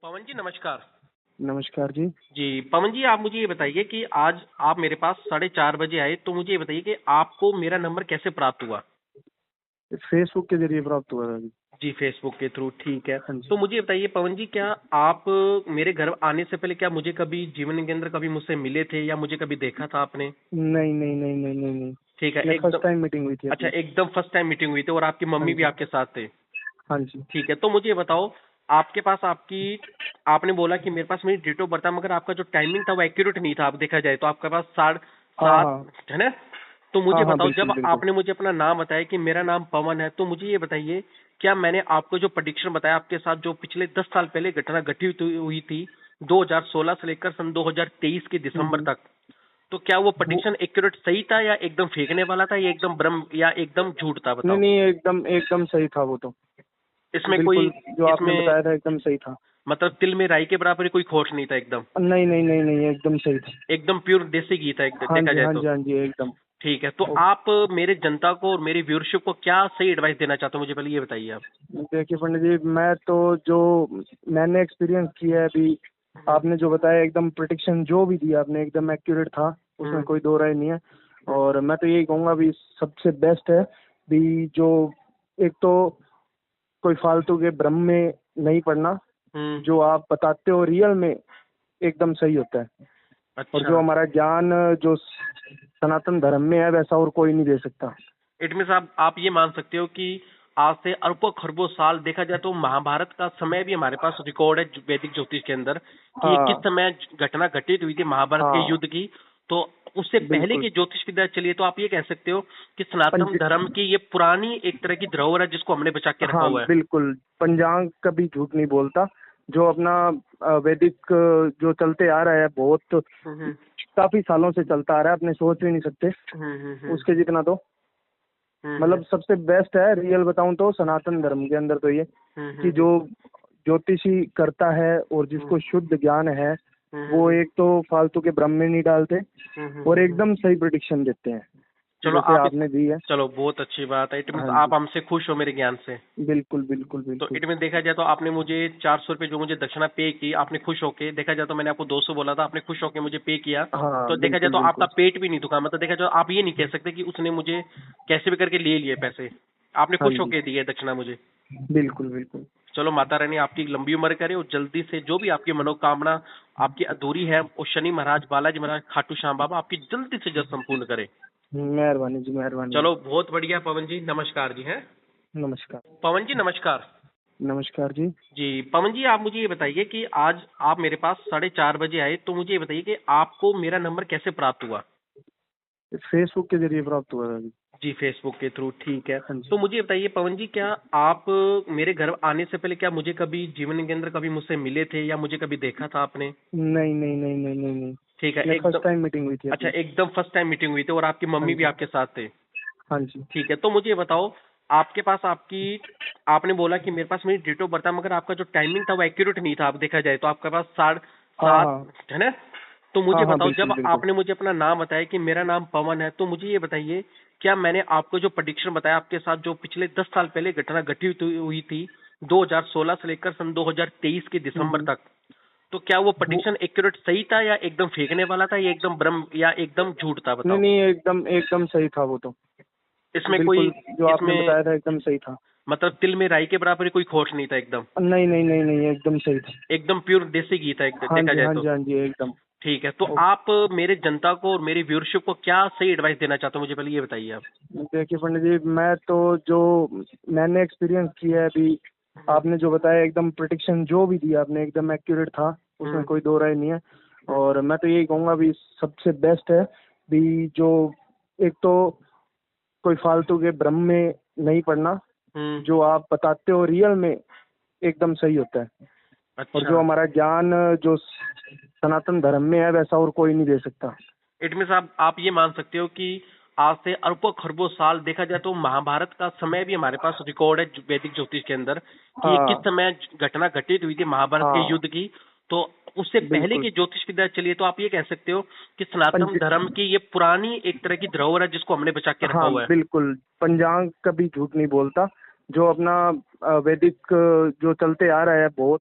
पवन जी नमस्कार। नमस्कार जी। जी पवन जी, आप मुझे ये बताइए कि आज आप मेरे पास 4:30 बजे आए, तो मुझे ये बताइए कि आपको मेरा नंबर कैसे प्राप्त हुआ। फेसबुक के जरिए प्राप्त हुआ था जी। जी फेसबुक के थ्रू, ठीक है। हाँ जी। तो मुझे ये बताइए पवन जी, क्या आप मेरे घर आने से पहले क्या मुझे कभी जीवन के अंदर कभी मुझसे मिले थे या मुझे कभी देखा था आपने। नहीं नहीं नहीं नहीं नहीं नहीं। ठीक है, ये फर्स्ट एकदम। टाइम मीटिंग हुई थी अच्छा, अपनी। एकदम फर्स्ट टाइम मीटिंग हुई थी और आपकी हाँ मम्मी भी जी। आपके साथ थे। हाँ जी। ठीक है, तो मुझे ये बताओ, आपके पास आपकी आपने बोला कि मेरे पास मेरी डेट ऑफ बर्थ था, मगर आपका जो टाइमिंग था वो एक्यूरेट नहीं था। आप देखा जाए तो आपके पास साढ़े हाँ सात हाँ। है ना। तो मुझे हाँ हाँ बताओ, बिल्कुल जब बिल्कुल। आपने मुझे अपना नाम बताया कि मेरा नाम पवन है, तो मुझे ये बताइए, क्या मैंने आपको जो प्रेडिक्शन बताया आपके साथ, जो पिछले 10 साल पहले घटना घटित हुई थी 2016 से लेकर सन 2023 के दिसंबर हम्म। तक, तो क्या वो वो प्रेडिक्शन एक्यूरेट सही था या एकदम फेंकने वाला था या एकदम भ्रम या एकदम झूठ था, नहीं बताओ। नहीं, एकदम एकदम सही था वो तो। इसमें कोई बिल्कुल जो आपने इसमें बताया था एकदम सही था। मतलब तिल में राई के बराबर ही कोई खोट नहीं था, एकदम। नहीं नहीं नहीं नहीं, एकदम सही था। एकदम प्योर देसी घी था, हाँ देखा जी जाए हाँ तो। जी हाँ जी एकदम। ठीक है, तो ओ, आप मेरे जनता को और मेरी व्यूअरशिप को क्या सही एडवाइस देना चाहते हो, मुझे पहले ये बताइए आप। देखिए पंडित जी, मैं तो जो मैंने एक्सपीरियंस किया है अभी, आपने जो बताया एकदम प्रिडिक्शन जो भी दिया आपने एकदम एक्यूरेट था। उसमें हम्म। कोई दो राय नहीं है। हम्म। और मैं तो यही कहूँगा भी सबसे बेस्ट है भी जो एक तो कोई फालतू के भ्रम में नहीं पड़ना। हम्म। जो आप बताते हो रियल में एकदम सही होता है। और अच्छा। जो हमारा ज्ञान जो सनातन धर्म में है वैसा और कोई नहीं दे सकता। इट मीन्स आप ये मान सकते हो कि आज से अरबों खरबों साल, देखा जाए तो महाभारत का समय भी हमारे पास रिकॉर्ड है वैदिक ज्योतिष के अंदर, कि ये किस हाँ समय घटना घटित हुई थी महाभारत के हाँ युद्ध की। तो उससे पहले बिल्कुल। की ज्योतिष विद्या चलिए, तो आप ये कह सकते हो कि सनातन पंच धर्म की ये पुरानी एक तरह की धरोहर है जिसको हमने बचा के रखा हाँ हुआ है। बिल्कुल, पंचांग कभी झूठ नहीं बोलता। जो अपना वैदिक जो चलते आ रहा है बहुत हम्म। काफी सालों से चलता आ रहा है, अपने सोच भी नहीं सकते हम्म। उसके जितना तो। हम्म। मतलब सबसे बेस्ट है रियल बताऊं तो सनातन धर्म के अंदर तो ये कि हम्म। जो ज्योतिषी करता है और हम्म। जिसको शुद्ध ज्ञान है वो हम्म। एक तो फालतू के भ्रम में नहीं डालते और हम्म। एकदम सही प्रेडिक्शन देते हैं चलो जैसे आप आपने दी है। चलो बहुत अच्छी बात है। इट मीन्स हाँ आप जी हमसे खुश हो मेरे ज्ञान से। बिल्कुल बिल्कुल तो बिल्कुल। इट मीन देखा जाए तो आपने मुझे 400 रुपये जो मुझे दक्षिणा पे की, आपने खुश होके, देखा जाए तो मैंने आपको 200 बोला था, आपने खुश होके मुझे पे किया। हाँ तो देखा जाए बिल्कुल तो आपका बिल्कुल पेट भी नहीं दुखा, मतलब देखा जाए तो आप ये नहीं कह सकते कि उसने मुझे कैसे भी करके ले लिए पैसे। आपने हाँ खुश जी होके दिए दक्षिणा मुझे। बिल्कुल बिल्कुल। चलो माता रानी आपकी लंबी उम्र करे और जल्दी से जो भी आपकी मनोकामना आपकी अधूरी है, वो शनि महाराज, बालाजी महाराज, खाटू श्याम बाबा आपकी जल्दी से जल्द संपूर्ण करे। मेहरबानी जी मेहरबानी जी। चलो बहुत बढ़िया पवन जी, नमस्कार जी हैं। नमस्कार। पवन जी नमस्कार। नमस्कार जी। जी पवन जी, आप मुझे ये बताइए कि आज आप मेरे पास 4:30 बजे आए, तो मुझे ये बताइए कि आपको मेरा नंबर कैसे प्राप्त हुआ। फेसबुक के जरिए प्राप्त हुआ था जी। जी फेसबुक के थ्रू, ठीक है। हाँ जी। तो मुझे ये बताइए पवन जी, क्या आप मेरे घर आने से पहले क्या मुझे कभी जीवन के अंदर कभी मुझसे मिले थे या मुझे कभी देखा था आपने। नहीं नहीं नहीं नहीं नहीं नहीं। ठीक है, ये एकदम। फर्स्ट टाइम मीटिंग हुई थी अच्छा, अपनी। एकदम फर्स्ट टाइम मीटिंग हुई थी और आपकी हाँ मम्मी भी जी। आपके साथ थे। हाँ जी। ठीक है, तो मुझे ये बताओ, आपके पास आपकी आपने बोला कि मेरे पास मेरी डेट ऑफ बर्थ था, मगर आपका जो टाइमिंग था वो एक्यूरेट नहीं था। आप देखा जाए तो आपके पास साढ़े हाँ सात हाँ। है ना। तो मुझे हाँ हाँ बताओ, बिल्कुल जब बिल्कुल। आपने मुझे अपना नाम बताया कि मेरा नाम पवन है, तो मुझे ये बताइए, क्या मैंने आपको जो प्रेडिक्शन बताया आपके साथ, जो पिछले 10 साल पहले घटना घटित हुई थी 2016 से लेकर सन 2023 के दिसंबर हम्म। तक, तो क्या वो वो प्रेडिक्शन एक्यूरेट सही था या एकदम फेंकने वाला था या एकदम भ्रम या एकदम झूठ था, नहीं बताओ। नहीं, एकदम एकदम सही था वो तो। इसमें कोई बिल्कुल जो आपने इसमें बताया था एकदम सही था। मतलब तिल में राई के बराबर ही कोई खोट नहीं था, एकदम। नहीं नहीं नहीं नहीं, एकदम सही था। एकदम प्योर देसी घी था, हाँ देखा जी जाए हाँ तो। जी हाँ जी एकदम। ठीक है, तो ओ, आप मेरे जनता को और मेरी व्यूअरशिप को क्या सही एडवाइस देना चाहते हो, मुझे पहले ये बताइए आप। देखिए पंडित जी, मैं तो जो मैंने एक्सपीरियंस किया है अभी, आपने जो बताया एकदम प्रिडिक्शन जो भी दिया आपने एकदम एक्यूरेट था। उसमें हम्म। कोई दो राय नहीं है। हम्म। और मैं तो यही कहूँगा भी सबसे बेस्ट है भी जो एक तो कोई फालतू के भ्रम में नहीं पड़ना। हम्म। जो आप बताते हो रियल में एकदम सही होता है। और अच्छा। जो हमारा ज्ञान जो सनातन धर्म में है वैसा और कोई नहीं दे सकता। इट मीन्स आप ये मान सकते हो कि आज से अरबों खरबों साल, देखा जाए तो महाभारत का समय भी हमारे पास रिकॉर्ड है वैदिक ज्योतिष के अंदर, कि ये किस हाँ समय घटना घटित हुई थी महाभारत के हाँ युद्ध की। तो उससे पहले बिल्कुल। की ज्योतिष विद्या चलिए, तो आप ये कह सकते हो कि पंच सनातन धर्म की ये पुरानी एक तरह की धरोहर है जिसको हमने बचा के रखा हाँ हुआ है। बिल्कुल, पंचांग कभी झूठ नहीं बोलता। जो अपना वैदिक जो चलते आ रहा है बहुत